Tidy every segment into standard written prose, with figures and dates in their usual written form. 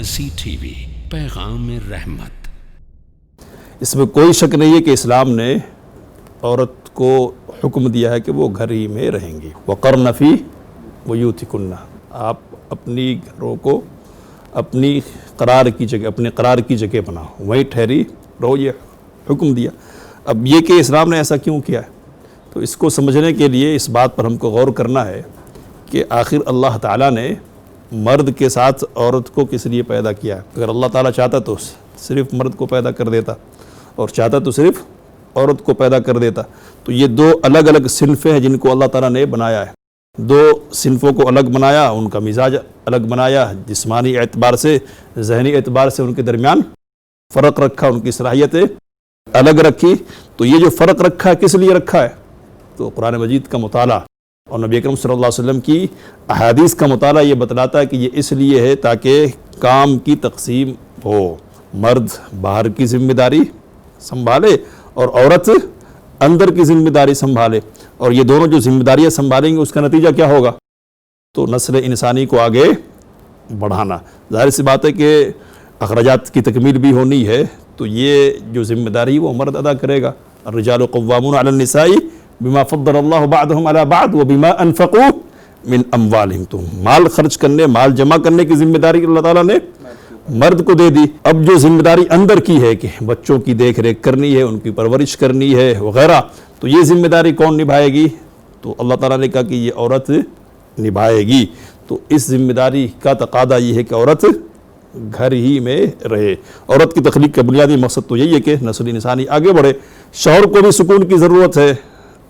مرسی T V, پیغام رحمت۔ اس میں کوئی شک نہیں ہے کہ اسلام نے عورت کو حکم دیا ہے کہ وہ گھر ہی میں رہیں گی۔ وَقَرْنَ فِي بُيُوتِكُنَّ، آپ اپنی گھروں کو اپنی قرار کی جگہ بناؤ، وہیں ٹھہری رہو، یہ حکم دیا۔ اب یہ کہ اسلام نے ایسا کیوں کیا ہے، تو اس کو سمجھنے کے لیے اس بات پر ہم کو غور کرنا ہے کہ آخر اللہ تعالیٰ نے مرد کے ساتھ عورت کو کس لیے پیدا کیا ہے۔ اگر اللہ تعالیٰ چاہتا تو صرف مرد کو پیدا کر دیتا، اور چاہتا تو صرف عورت کو پیدا کر دیتا۔ تو یہ دو الگ الگ صنفیں ہیں جن کو اللہ تعالیٰ نے بنایا ہے۔ دو صنفوں کو الگ بنایا، ان کا مزاج الگ بنایا، جسمانی اعتبار سے، ذہنی اعتبار سے ان کے درمیان فرق رکھا، ان کی صلاحیتیں الگ رکھی۔ تو یہ جو فرق رکھا ہے کس لیے رکھا ہے، تو قرآن مجید کا مطالعہ اور نبی اکرم صلی اللہ علیہ وسلم کی احادیث کا مطالعہ یہ بتلاتا ہے کہ یہ اس لیے ہے تاکہ کام کی تقسیم ہو، مرد باہر کی ذمہ داری سنبھالے اور عورت اندر کی ذمہ داری سنبھالے، اور یہ دونوں جو ذمہ داریاں سنبھالیں گے اس کا نتیجہ کیا ہوگا، تو نسل انسانی کو آگے بڑھانا۔ ظاہر سی بات ہے کہ اخراجات کی تکمیل بھی ہونی ہے، تو یہ جو ذمہ داری وہ مرد ادا کرے گا۔ الرجال قوامون علی النساء بما فضل اللہ بعضهم علی بعض وبما انفقوا من اموالہم، تو مال خرچ کرنے، مال جمع کرنے کی ذمہ داری اللہ تعالیٰ نے مرد کو دے دی۔ اب جو ذمہ داری اندر کی ہے کہ بچوں کی دیکھ ریکھ کرنی ہے، ان کی پرورش کرنی ہے وغیرہ، تو یہ ذمہ داری کون نبھائے گی، تو اللہ تعالیٰ نے کہا کہ یہ عورت نبھائے گی۔ تو اس ذمہ داری کا تقاضا یہ ہے کہ عورت گھر ہی میں رہے۔ عورت کی تخلیق کا بنیادی مقصد تو یہی ہے کہ نسل انسانی آگے بڑھے۔ شوہر کو بھی سکون کی ضرورت ہے،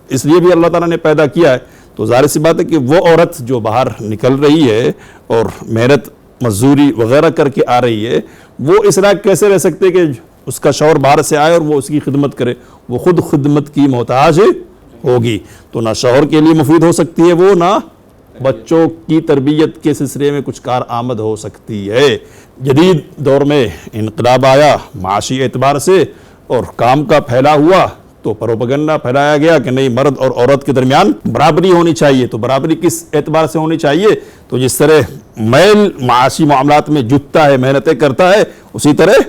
اس لیے بھی اللہ تعالیٰ نے پیدا کیا ہے۔ تو ظاہر سی بات ہے کہ وہ عورت جو باہر نکل رہی ہے اور محنت مزدوری وغیرہ کر کے آ رہی ہے، وہ اس لائق کیسے رہ سکتے کہ اس کا شوہر باہر سے آئے اور وہ اس کی خدمت کرے، وہ خود خدمت کی محتاج ہوگی۔ تو نہ شوہر کے لیے مفید ہو سکتی ہے وہ، نہ بچوں کی تربیت کے سلسلے میں کچھ کارآمد ہو سکتی ہے۔ جدید دور میں انقلاب آیا معاشی اعتبار سے اور کام کا پھیلا ہوا، تو پروپیگنڈا پھیلایا گیا کہ نہیں، مرد اور عورت کے درمیان برابری ہونی چاہیے۔ تو برابری کس اعتبار سے ہونی چاہیے، تو جس طرح میل معاشی معاملات میں جتتا ہے، محنتیں کرتا ہے، اسی طرح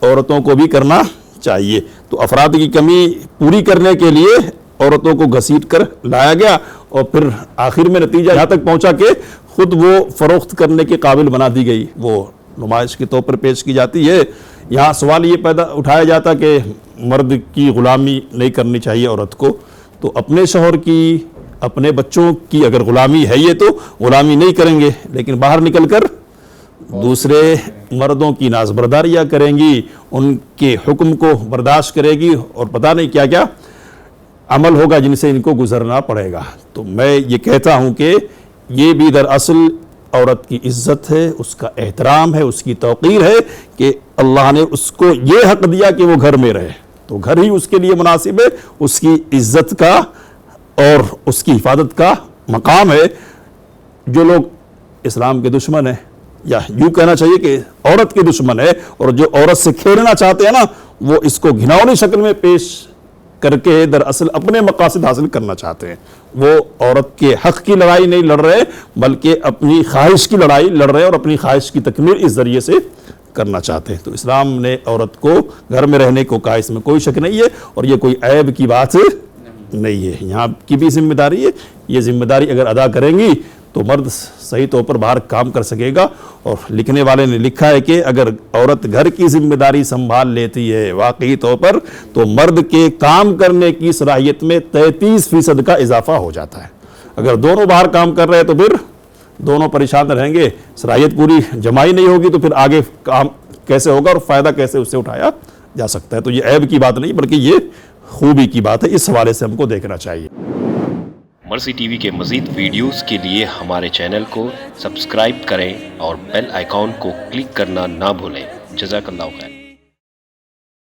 عورتوں کو بھی کرنا چاہیے۔ تو افراد کی کمی پوری کرنے کے لیے عورتوں کو گھسیٹ کر لایا گیا، اور پھر آخر میں نتیجہ یہاں تک پہنچا کہ خود وہ فروخت کرنے کے قابل بنا دی گئی، وہ نمائش کے طور پر پیش کی جاتی ہے۔ یہاں سوال یہ پیدا اٹھایا جاتا کہ مرد کی غلامی نہیں کرنی چاہیے عورت کو، تو اپنے شوہر کی، اپنے بچوں کی اگر غلامی ہے یہ تو غلامی نہیں کریں گے، لیکن باہر نکل کر دوسرے مردوں کی نازبرداریاں کریں گی، ان کے حکم کو برداشت کرے گی، اور پتہ نہیں کیا کیا عمل ہوگا جن سے ان کو گزرنا پڑے گا۔ تو میں یہ کہتا ہوں کہ یہ بھی دراصل عورت کی عزت ہے، اس کا احترام ہے، اس کی توقیر ہے کہ اللہ نے اس کو یہ حق دیا کہ وہ گھر میں رہے، تو گھر ہی اس کے لیے مناسب ہے، اس کی عزت کا اور اس کی حفاظت کا مقام ہے۔ جو لوگ اسلام کے دشمن ہیں، یا یوں کہنا چاہیے کہ عورت کے دشمن ہے، اور جو عورت سے کھیلنا چاہتے ہیں نا، وہ اس کو گھناؤنی شکل میں پیش کر کے دراصل اپنے مقاصد حاصل کرنا چاہتے ہیں۔ وہ عورت کے حق کی لڑائی نہیں لڑ رہے، بلکہ اپنی خواہش کی لڑائی لڑ رہے، اور اپنی خواہش کی تکمیل اس ذریعے سے کرنا چاہتے ہیں۔ تو اسلام نے عورت کو گھر میں رہنے کو کہا، اس میں کوئی شک نہیں ہے، اور یہ کوئی عیب کی بات نہیں ہے۔ یہاں کی بھی ذمہ داری ہے، یہ ذمہ داری اگر ادا کریں گی تو مرد صحیح طور پر باہر کام کر سکے گا۔ اور لکھنے والے نے لکھا ہے کہ اگر عورت گھر کی ذمہ داری سنبھال لیتی ہے واقعی طور پر، تو مرد کے کام کرنے کی صلاحیت میں 33% کا اضافہ ہو جاتا ہے۔ اگر دونوں باہر کام کر رہے ہیں تو پھر دونوں پریشان رہیں گے، صلاحیت پوری جمائی نہیں ہوگی، تو پھر آگے کام کیسے ہوگا اور فائدہ کیسے اس سے اٹھایا جا سکتا ہے۔ تو یہ عیب کی بات نہیں بلکہ یہ خوبی کی بات ہے، اس حوالے سے ہم کو دیکھنا چاہیے۔ مرسی ٹی وی کے مزید ویڈیوز کے لیے ہمارے چینل کو سبسکرائب کریں اور بیل آئیکن کو کلک کرنا نہ بھولیں۔ جزاک اللہ خیر۔